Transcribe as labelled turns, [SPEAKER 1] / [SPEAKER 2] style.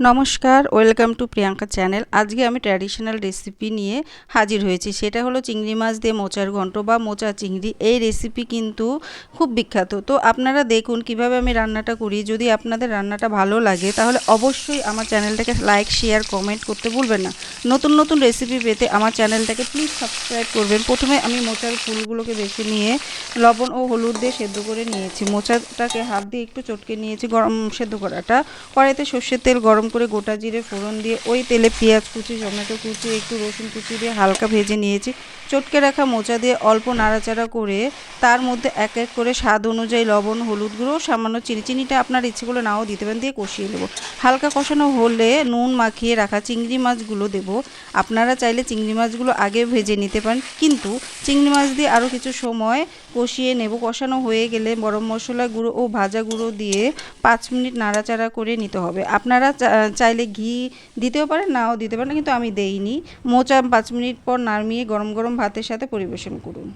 [SPEAKER 1] নমস্কার, welcome to Priyanka channel. আজকে আমি ট্র্যাডিশনাল রেসিপি নিয়ে হাজির হয়েছি। সেটা হলো চিংড়ি মাছ দিয়ে মোচার ঘন্ট বা মোচা চিংড়ি। এই রেসিপি কিন্তু খুব বিখ্যাত। তো আপনারা দেখুন কিভাবে আমি রান্নাটা করি। যদি আপনাদের রান্নাটা ভালো লাগে তাহলে অবশ্যই আমার চ্যানেলটাকে লাইক, শেয়ার, কমেন্ট করতে ভুলবেন না। নতুন নতুন রেসিপি পেতে আমার চ্যানেলটাকে প্লিজ সাবস্ক্রাইব করবেন। প্রথমে আমি মোচার ফুলগুলোকে বেছে নিয়ে লবণ ও হলুদ দিয়ে সেদ্ধ করে নিয়েছি। মোচাটাকে হাত দিয়ে একটু চটকে নিয়েছি। গরম সেদ্ধ করাটা কড়াইতে সর্ষের তেল গরম করে গোটা জিরে ফোড়ন দিয়ে ওই তেলে পেঁয়াজ কুচি, টমেটো কুচি, একটু রসুন কুচি দিয়ে হালকা ভেজে নিয়েছি। চটকে রাখা মোচা দিয়ে অল্প নাড়াচাড়া করে তার মধ্যে এক এক করে স্বাদ অনুযায়ী লবণ, হলুদ গুঁড়ো, সামান্য চিনিটা আপনার ইচ্ছে করলে নাও দিতে পারেন, দিয়ে কষিয়ে নেব। হালকা কষানো হলে নুন মাখিয়ে রাখা চিংড়ি মাছগুলো দেব। আপনারা চাইলে চিংড়ি মাছগুলো আগে ভেজে নিতে পারেন, কিন্তু চিংড়ি মাছ দিয়ে আরও কিছু সময় কষিয়ে নেব। কষানো হয়ে গেলে গরম মশলা গুঁড়ো ও ভাজা গুঁড়ো দিয়ে 5 মিনিট নাড়াচাড়া করে নিতে হবে। আপনারা চাইলে ঘি দিতেও পারেন, নাও দিতে পারেন, কিন্তু আমি দেইনি। মোচা 5 মিনিট পর নামিয়ে গরম গরম ভাতের সাথে পরিবেশন করুন।